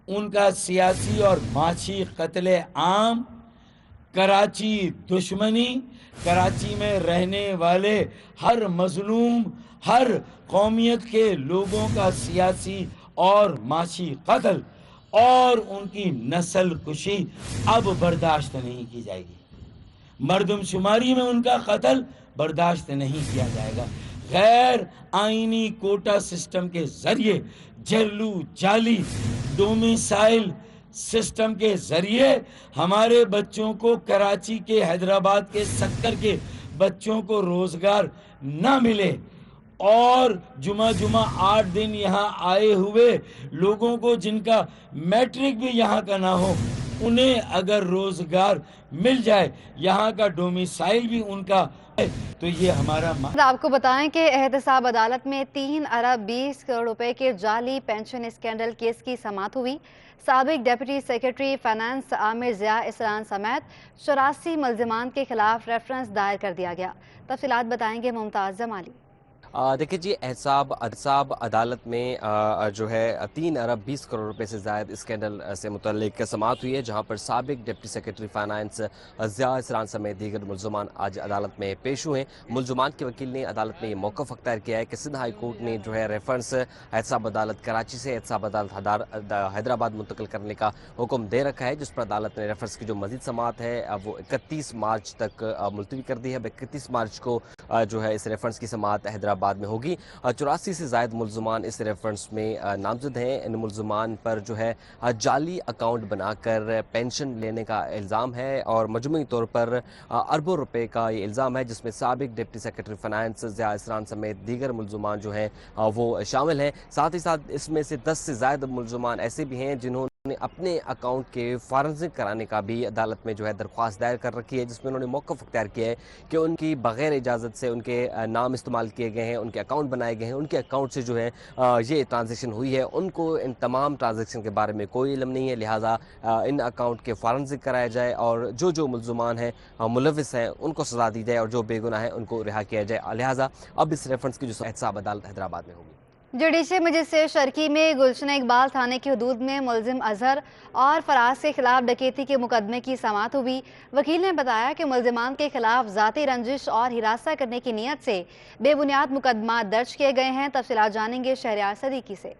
उनका सियासी और माशी कत्ले आम, कराची दुश्मनी, कराची में रहने वाले हर मजलूम, हर कौमियत के लोगों का सियासी और माशी कत्ल और उनकी नस्ल कुशी अब बर्दाश्त नहीं की जाएगी। मर्दमशुमारी में उनका कत्ल बर्दाश्त नहीं किया जाएगा। गैर आईनी कोटा सिस्टम के जरिए, जरलू जाली डोमिसाइल सिस्टम के जरिए हमारे बच्चों को, कराची के, हैदराबाद के, सक्कर के बच्चों को रोजगार ना मिले, और जुमा 8 दिन यहाँ आए हुए लोगों को, जिनका मैट्रिक भी यहाँ का ना हो, उन्हें अगर रोजगार मिल जाए, यहाँ का डोमिसाइल भी उनका, तो ये हमारा आपको बताएं कि एहतसाब अदालत में 3 अरब 20 करोड़ रुपए के जाली पेंशन स्कैंडल केस की समाअत हुई। साबिक deputy secretary finance Aamir Zia इसरान समेत 84 मुल्ज़िमान के खिलाफ रेफरेंस दायर कर दिया गया। तफसीलात बताएंगे मुमताज़ जमाली। देखिए जी, एहतसाब अदालत में जो है 3 अरब 20 करोड़ रुपए से ज़ायद स्कैंडल से मुतल्लिक समाअत हुई है, जहां पर साबिक डिप्टी सेक्रेटरी फाइनेंस ज़िया इसरान समेत दीगर मुल्ज़मान आज अदालत में पेश हुए। मुल्ज़मान के वकील ने अदालत में ये मौक़िफ़ अख्तियार किया है कि सिंध हाई कोर्ट ने जो है रेफरेंस एहतसाब अदालत कराची से एहतसाब अदालत हैदराबाद मुंतकिल करने का हुक्म दे रखा है, जिस पर अदालत ने रेफरेंस की जो मज़ीद समाअत है वो 31 मार्च तक मुलतवी कर दी है। 31 मार्च को जो है इस रेफरेंस की समाअत हैदराबाद में होगी। 84 से ज़ायद मुल्ज़मान इस रेफरेंस में नामज़द हैं। इन मुल्ज़मान पर जो है जाली अकाउंट बनाकर पेंशन लेने का इल्ज़ाम है, और मजमूई तौर पर अरबों रुपए का ये इल्ज़ाम है, जिसमें साबिक डिप्टी सेक्रेटरी फाइनेंस ज़िया इसरान समेत दीगर मुल्ज़मान जो हैं वो शामिल हैं। साथ ही साथ इसमें से 10 से ज़ायद मुल्ज़मान ऐसे भी हैं जिन्होंने अपने अकाउंट के फॉरेंसिक कराने का भी अदालत में जो है दरख्वास्त दायर कर रखी है, जिसमें उन्होंने मौक़िफ़ अख्तियार किया है कि उनकी बग़ैर इजाज़त से उनके नाम इस्तेमाल किए गए हैं, उनके अकाउंट बनाए गए हैं, उनके अकाउंट से जो है ये ट्रांजेक्शन हुई है, उनको इन तमाम ट्रांजेक्शन के बारे में कोई इल्म नहीं है। लिहाजा इन अकाउंट के फॉरेंसिक कराया जाए, और जो मुल्ज़मान हैं मुलविस हैं उनको सज़ा दी जाए, और जो बेगुनाह हैं उनको रिहा किया जाए। लिहाजा अब इस रेफरेंस की जो एहतसाब अदालत हैदराबाद में होगी। जुडिशल मजिस्ट्रेट शर्की में गुलशन इकबाल थाने की हदूद में मुलजिम अजहर और फराज के खिलाफ डकैती के मुकदमे की समाअत हुई। वकील ने बताया कि मुलजिमान के खिलाफ ज़ाती रंजिश और हिरासा करने की नीयत से बेबुनियाद मुकदमा दर्ज किए गए हैं। तफसीलात जानेंगे शहरियार सदीकी से।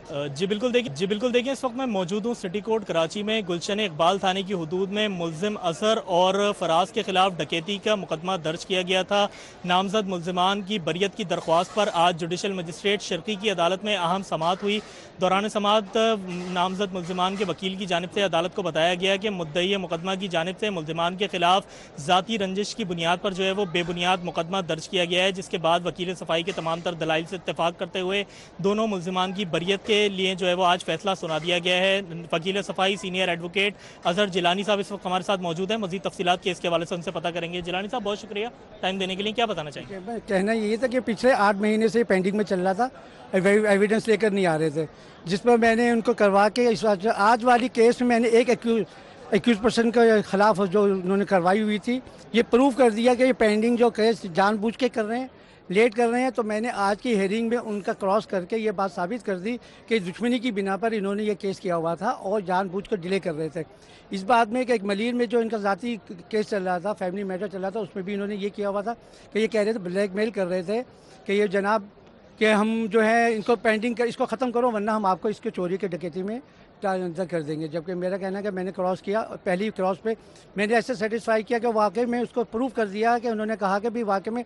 जी बिल्कुल देखिए इस वक्त मैं मौजूद हूँ सिटी कोर्ट कराची में। गुलशन इकबाल थाने की हदूद में मुलजिम अजहर और फराज के खिलाफ डकैती का मुकदमा दर्ज किया गया था। नामजद मुलजिमान की बरियत की दरख्वास्त पर आज जुडिशल मजिस्ट्रेट शर्की की अदालत में अहम समाअत हुई। दौरान समाअत नामजद मुलजिमान के वकील की जानिब से अदालत को बताया गया कि मुद्दई मुकदमा की जानिब से मुलजिमान के खिलाफ ज़ाती रंजिश की बुनियाद पर जो है वो बेबुनियाद मुकदमा दर्ज किया गया है, जिसके बाद वकील सफाई के तमाम तर दलाइल से इत्तेफाक करते हुए दोनों मुलजिमान की बरियत के लिए जो है वो आज फैसला सुना दिया गया है। वकील सफाई सीनियर एडवोकेट अजहर जिलानी साहब इस वक्त हमारे साथ मौजूद हैं। मज़ीद तफसीलात केस के हवाले से उनसे पता करेंगे। जिलानी साहब बहुत शुक्रिया टाइम देने के लिए, क्या बताना चाहिए? कहना यही था कि पिछले 8 महीने से पेंडिंग में चल रहा था, एविडेंस लेकर नहीं आ रहे थे, जिस पर मैंने उनको करवा के इस आज वाली केस में मैंने एक एक्यूज पर्सन के खिलाफ जो उन्होंने कार्रवाई हुई थी ये प्रूव कर दिया कि ये पेंडिंग जो केस जानबूझ के कर रहे हैं, लेट कर रहे हैं। तो मैंने आज की हेयरिंग में उनका क्रॉस करके ये बात साबित कर दी कि दुश्मनी की बिना पर इन्होंने ये केस किया हुआ था और जानबूझ कर डिले कर रहे थे। इस बात में कि एक मलिर में जो इनका ज़ाती केस चल रहा था, फैमिली मैटर चल रहा था, उसमें भी इन्होंने ये किया हुआ था कि ये कह रहे थे, ब्लैकमेल कर रहे थे कि ये जनाब کہ ہم جو ہے ان کو پینڈنگ اس کو ختم کرو ورنہ ہم آپ کو اس کے چوری کے ڈکیتی میں ٹرانسفر کر دیں گے. جبکہ میرا کہنا ہے کہ میں نے کراس کیا, پہلی کراس پہ میں نے ایسے سیٹسفائی کیا کہ واقعی میں اس کو پروف کر دیا کہ انہوں نے کہا کہ بھی واقعی میں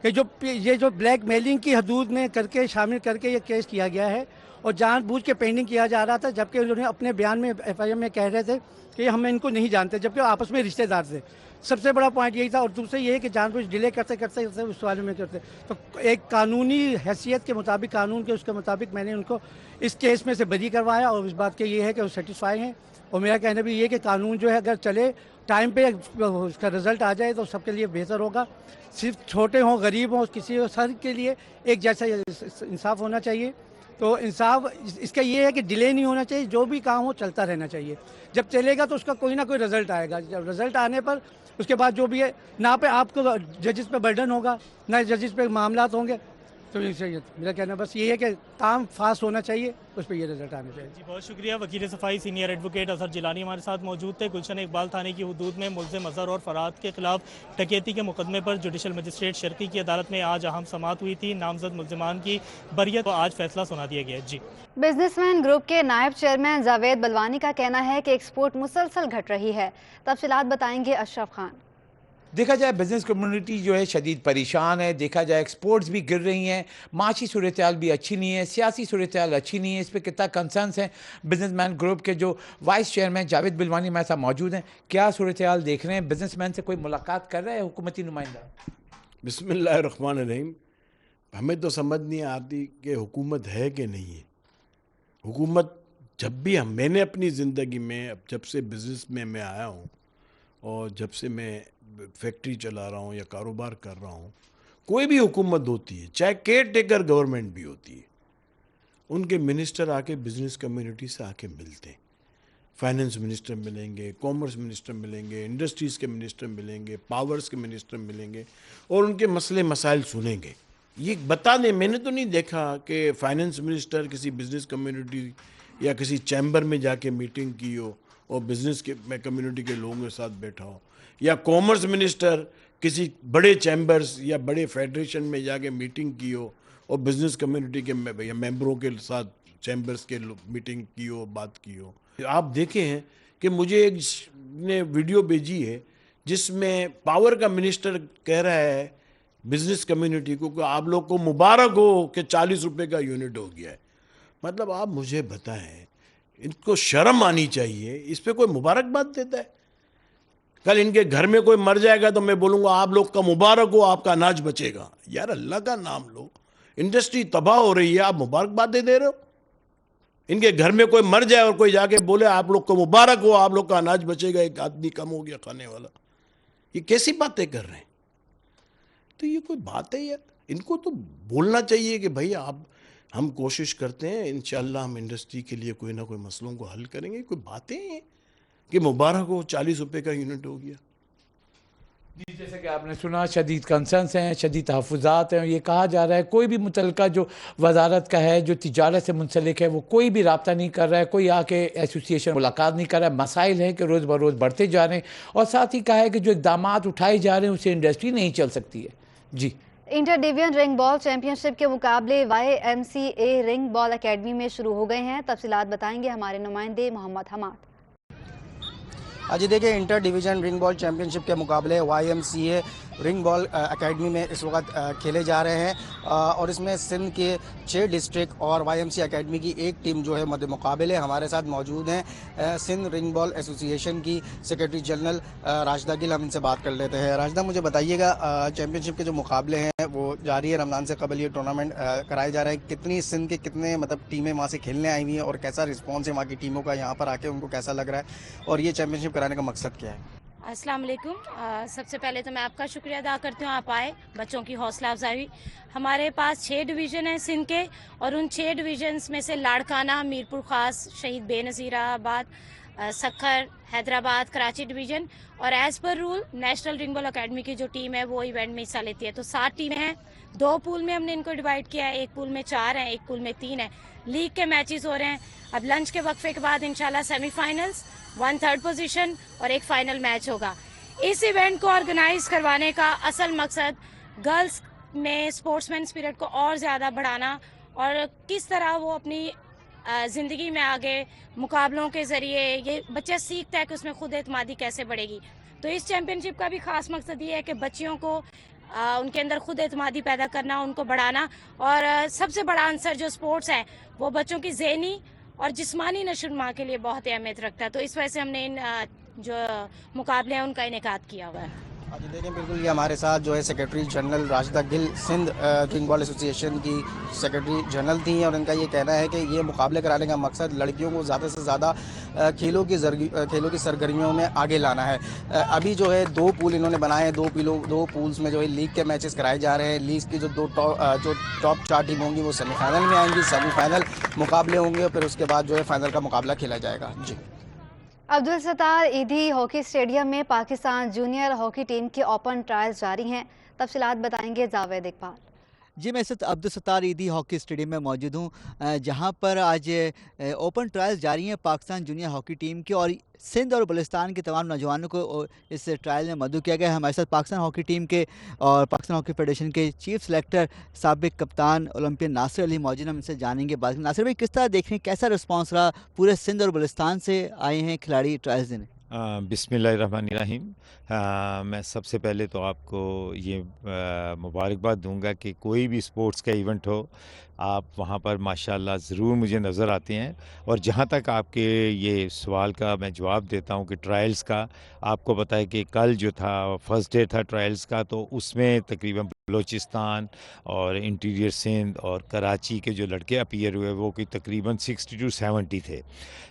کہ یہ جو بلیک میلنگ کی حدود میں کر کے شامل کر کے یہ کیس کیا گیا ہے اور جان بوجھ کے پینڈنگ کیا جا رہا تھا, جبکہ انہوں نے اپنے بیان میں ایف آئی ایم میں کہہ رہے تھے کہ ہم ان کو نہیں جانتے, جبکہ آپس میں رشتہ دار تھے. سب سے بڑا پوائنٹ یہی تھا. اور دوسرے یہ ہے کہ جان بوجھ ڈیلے کرتے اس والے میں کرتے. تو ایک قانونی حیثیت کے مطابق, قانون کے اس کے مطابق میں نے ان کو اس کیس میں سے بری کروایا اور اس بات کے یہ ہے کہ وہ سیٹسفائی ہیں. اور میرا کہنا بھی یہ کہ قانون جو ہے اگر چلے ٹائم پہ اس کا رزلٹ آ جائے تو سب کے لیے بہتر ہوگا. صرف چھوٹے ہوں, غریب ہوں, کسی سر کے لیے ایک جیسا انصاف ہونا چاہیے. تو انصاف اس کا یہ ہے کہ ڈیلے نہیں ہونا چاہیے, جو بھی کام ہو چلتا رہنا چاہیے. جب چلے گا تو اس کا کوئی نہ کوئی رزلٹ آئے گا. جب رزلٹ آنے پر اس کے بعد جو بھی ہے نہ پہ آپ کو ججز پہ برڈن ہوگا نہ ججز پہ معاملات ہوں گے. تو میرا کہنا بس یہ ہے کہ کام فاسٹ ہونا چاہیے, اس پہ یہ رزلٹ آنا چاہیے. جی بہت شکریہ. وکیل صفائی سینئر ایڈوکیٹ اظہر جیلانی ہمارے ساتھ موجود تھے. گلشن اقبال تھانے کی حدود میں ملزم اظہر اور فراد کے خلاف ڈکیتی کے مقدمے پر جوڈیشل مجسٹریٹ شرقی کی عدالت میں آج اہم سماعت ہوئی تھی. نامزد ملزمان کی بریت کو آج فیصلہ سنا دیا گیا. جی بزنس مین گروپ کے نائب چیئرمین جاوید بلوانی کا کہنا ہے کہ ایکسپورٹ مسلسل گھٹ رہی ہے. تفصیلات بتائیں گے اشرف خان. دیکھا جائے بزنس کمیونٹی جو ہے شدید پریشان ہے. دیکھا جائے ایکسپورٹس بھی گر رہی ہیں, معاشی صورتحال بھی اچھی نہیں ہے, سیاسی صورتحال اچھی نہیں ہے. اس پہ کتنا کنسرنس ہیں. بزنس مین گروپ کے جو وائس چیئرمین جاوید بلوانی ہمارے ساتھ موجود ہیں. کیا صورتحال دیکھ رہے ہیں؟ بزنس مین سے کوئی ملاقات کر رہے ہیں حکومتی نمائندہ؟ بسم اللہ الرحمن الرحیم. ہمیں تو سمجھ نہیں آتی کہ حکومت ہے کہ نہیں ہے. حکومت جب بھی میں نے اپنی زندگی میں جب سے بزنس میں آیا ہوں اور جب سے میں فیکٹری چلا رہا ہوں یا کاروبار کر رہا ہوں, کوئی بھی حکومت ہوتی ہے, چاہے کیئر ٹیکر گورنمنٹ بھی ہوتی ہے, ان کے منسٹر آ کے بزنس کمیونٹی سے آ کے ملتے ہیں. فائننس منسٹر ملیں گے, کامرس منسٹر ملیں گے, انڈسٹریز کے منسٹر ملیں گے, پاورز کے منسٹر ملیں گے اور ان کے مسئلے مسائل سنیں گے. یہ بتا دیں, میں نے تو نہیں دیکھا کہ فائننس منسٹر کسی بزنس کمیونٹی یا کسی چیمبر میں جا کے میٹنگ کی ہو اور بزنس کے کمیونٹی کے لوگوں کے ساتھ بیٹھا ہو, یا کامرس منسٹر کسی بڑے چیمبرز یا بڑے فیڈریشن میں جا کے میٹنگ کی ہو اور بزنس کمیونٹی کے یا ممبروں کے ساتھ چیمبرز کے میٹنگ کی ہو, بات کی ہو. آپ دیکھیں ہیں کہ مجھے ایک نے ویڈیو بھیجی ہے جس میں پاور کا منسٹر کہہ رہا ہے بزنس کمیونٹی کو کہ آپ لوگ کو مبارک ہو کہ 40 روپے کا یونٹ ہو گیا ہے. مطلب آپ مجھے بتائیں, ان کو شرم آنی چاہیے. اس پہ کوئی مبارکباد دیتا ہے؟ کل ان کے گھر میں کوئی مر جائے گا تو میں بولوں گا آپ لوگ کا مبارک ہو, آپ کا اناج بچے گا. یار اللہ کا نام لو, انڈسٹری تباہ ہو رہی ہے, آپ مبارکباد دے رہے ہو. ان کے گھر میں کوئی مر جائے اور کوئی جا کے بولے آپ لوگ کو مبارک ہو, آپ لوگ کا اناج بچے گا, ایک آدمی کم ہو گیا کھانے والا. یہ کیسی باتیں کر رہے ہیں؟ تو یہ کوئی بات ہے یار؟ ان کو تو بولنا چاہیے کہ بھائی ہم کوشش کرتے ہیں, انشاءاللہ ہم انڈسٹری کے لیے کوئی نہ کوئی مسئلوں کو حل کریں گے. کوئی باتیں ہیں کہ مبارک ہو 40 روپے کا یونٹ ہو گیا. جی جیسے کہ آپ نے سنا, شدید کنسرنس ہیں, شدید تحفظات ہیں. یہ کہا جا رہا ہے کوئی بھی متعلقہ جو وزارت کا ہے, جو تجارت سے منسلک ہے, وہ کوئی بھی رابطہ نہیں کر رہا ہے, کوئی آ کے ایسوسیشن ملاقات نہیں کر رہا ہے. مسائل ہیں کہ روز بروز بڑھتے جا رہے ہیں, اور ساتھ ہی کہا ہے کہ جو اقدامات اٹھائے جا رہے ہیں اسے انڈسٹری نہیں چل سکتی ہے. جی انٹر ڈویژن رنگ بال چیمپئن شپ کے مقابلے YMCA رنگ بال اکیڈمی میں شروع ہو گئے ہیں. تفصیلات بتائیں گے ہمارے نمائندے محمد حماد. جی دیکھیں, انٹر ڈویژن رنگ بال چیمپئن شپ کے مقابلے YMCA رنگ بال اکیڈمی میں اس وقت کھیلے جا رہے ہیں, اور اس میں سندھ کے 6 ڈسٹرکٹ اور YMCA اکیڈمی کی ایک ٹیم جو ہے مد مقابل ہے. ہمارے ساتھ موجود ہیں سندھ رنگ بال ایسوسیشن کی سیکرٹری جنرل راشدہ گل. ہم ان سے بات کر لیتے ہیں. راشدہ, مجھے بتائیے گا چیمپئن شپ کے جو مقابلے ہیں وہ جاری ہے, رمضان سے قبل یہ ٹورنامنٹ کرائے جا رہے ہیں. کتنی سندھ کے کتنے ٹیمیں وہاں سے کھیلنے آئی ہوئی ہیں, اور کیسا رسپانس ہے وہاں کی ٹیموں کا یہاں پر آ کے, ان کو کیسا لگ رہا ہے, اور یہ چیمپئن شپ کرانے کا مقصد کیا ہے؟ السلام علیکم. سب سے پہلے تو میں آپ کا شکریہ ادا کرتی ہوں, آپ آئے, بچوں کی حوصلہ افزائی. ہمارے پاس 6 ڈویژن ہیں سندھ کے, اور ان 6 ڈویژنس میں سے لاڑکانہ, میرپور خاص, شہید بے نظیر آباد, سکھر, حیدرآباد, کراچی ڈویژن, اور ایز پر رول نیشنل رنگ بال اکیڈمی کی جو ٹیم ہے وہ ایونٹ میں حصہ لیتی ہے. تو 7 ٹیمیں ہیں, 2 پول میں ہم نے ان کو ڈیوائڈ کیا ہے. ایک پول میں 4 ہیں, ایک پول میں 3 ہیں. لیگ کے میچز ہو رہے ہیں. اب لنچ کے وقفے کے بعد انشاءاللہ سیمی فائنلز, 1 3rd پوزیشن اور ایک فائنل میچ ہوگا. اس ایونٹ کو آرگنائز کروانے کا اصل مقصد گرلز में स्पोर्ट्समैन स्पिरिट को और ज़्यादा बढ़ाना और किस तरह वो अपनी ज़िंदगी में आगे मुकाबलों के ज़रिए ये बच्चा सीखता है कि उसमें खुद एतमादी कैसे बढ़ेगी। तो इस चैम्पियनशिप का भी ख़ास मकसद ये है कि बच्चियों को उनके अंदर खुद एतमादी पैदा करना, उनको बढ़ाना, और सबसे बड़ा आंसर जो स्पोर्ट्स है वो बच्चों की ज़हनी और जिस्मानी नशोनुमा के लिए बहुत ही अहमियत रखता है। तो इस वजह से हमने इन जो मुकाबले हैं उनका इनेकाद किया हुआ है। जी देखिए, बिल्कुल ये हमारे साथ जो है secretary general Rashida Gill Sindh ring ball association की सेक्रेटरी जनरल थी, और इनका ये कहना है कि ये मुकाबले कराने का मकसद लड़कियों को ज़्यादा से ज़्यादा खेलों की सरगर्मियों में आगे लाना है। अभी जो है 2 पूल इन्होंने बनाए हैं, 2 पूल्स में जो है लीग के मैचेस कराए जा रहे हैं। लीग की जो टॉप 4 टीम होंगी वो सेमीफाइनल में आएंगी, सेमीफाइनल मुकाबले होंगे और फिर उसके बाद जो है फाइनल का मुकाबला खेला जाएगा। जी। अब्दुल सत्तार ईदी हॉकी स्टेडियम में पाकिस्तान जूनियर हॉकी टीम के ओपन ट्रायल्स जारी हैं। तफसीलात बताएंगे जावेद इकबाल। जी, मैं अब्दुल सत्तार ईदी हॉकी स्टेडियम में मौजूद हूँ, जहाँ पर आज ओपन ट्रायल्स जारी हैं पाकिस्तान जूनियर हॉकी टीम की, और सिंध और बलुचिस्तान के तमाम नौजवानों को इस ट्रायल में मदऊ किया गया है। हमारे साथ पाकिस्तान हॉकी टीम के और पाकिस्तान हॉकी फेडरेशन के चीफ सेलेक्टर साबिक कप्तान ओलंपियन नासिर अली मौजूद हैं। हमसे जानेंगे बात। नासिर भाई, किस तरह देख रहे हैं, कैसा रिस्पांस रहा? पूरे सिंध और बलुचिस्तान से आए हैं खिलाड़ी ट्रायल्स देने। बिस्मिल्लाहिर्रहमानिर्रहीम। मैं सबसे पहले तो आपको ये मुबारकबाद दूंगा कि कोई भी स्पोर्ट्स का इवेंट हो, आप वहाँ पर माशाल्लाह ज़रूर मुझे नज़र आते हैं। और जहाँ तक आपके ये सवाल का मैं जवाब देता हूँ कि ट्रायल्स का, आपको पता है कि कल जो था फर्स्ट डे था ट्रायल्स का, तो उसमें तकरीबन बलूचिस्तान और इंटीरियर सिंध और कराची के जो लड़के अपीयर हुए वो कि तकरीबन 60 to 70 थे।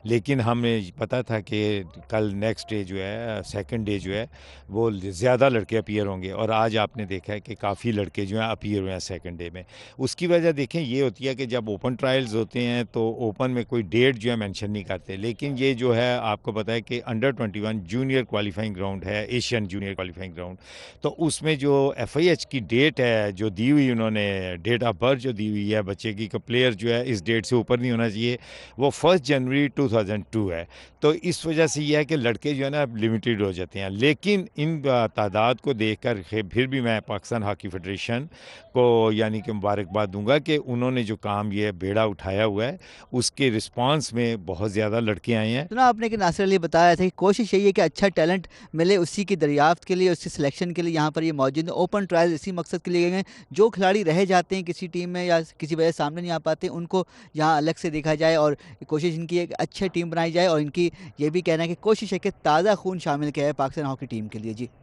लेकिन हमें पता था कि कल नेक्स्ट डे जो है, सेकंड डे जो है, वो ज़्यादा लड़के अपीयर होंगे, और आज आपने देखा है कि काफ़ी लड़के जो हैं अपीयर हुए हैं सेकंड डे में। उसकी वजह देखें ये होती है कि जब ओपन ट्रायल्स होते हैं तो ओपन में कोई डेट जो है मेंशन नहीं करते, लेकिन ये जो है आपको पता है कि अंडर 21 जूनियर क्वालिफाइंग ग्राउंड है, एशियन जूनियर क्वालिफाइंग ग्राउंड। तो उसमें जो FIH की डेट है जो दी हुई, उन्होंने डेट ऑफ बर्थ जो दी हुई है बच्चे की, कि प्लेयर जो है इस डेट से ऊपर नहीं होना चाहिए, वो 1 जनवरी 2002 है। तो इस वजह से ये है कि लड़के जो है ना लिमिटेड हो जाते हैं। लेकिन इन तादाद को देखकर फिर भी मैं पाकिस्तान हॉकी फेडरेशन को यानी कि मुबारकबाद दूंगा कि उन्होंने जो काम ये बेड़ा उठाया हुआ है उसके रिस्पांस में बहुत ज़्यादा लड़के आए हैं। सुना आपने कि नासिर अली बताया था कि कोशिश यही है कि अच्छा टैलेंट मिले, उसी की दरियाफ्त के लिए, उसकी सिलेक्शन के लिए यहाँ पर ये मौजूद है। ओपन ट्रायल इसी मकसद के लिए गए हैं, जो खिलाड़ी रह जाते हैं किसी टीम में या किसी वजह सामने नहीं आ पाते, उनको यहाँ अलग से देखा जाए और कोशिश इनकी एक अच्छी टीम बनाई जाए। और इनकी ये भी कहना है कि कोशिश है कि ताज़ा खून शामिल किया है पाकिस्तान हॉकी टीम के लिए। जी।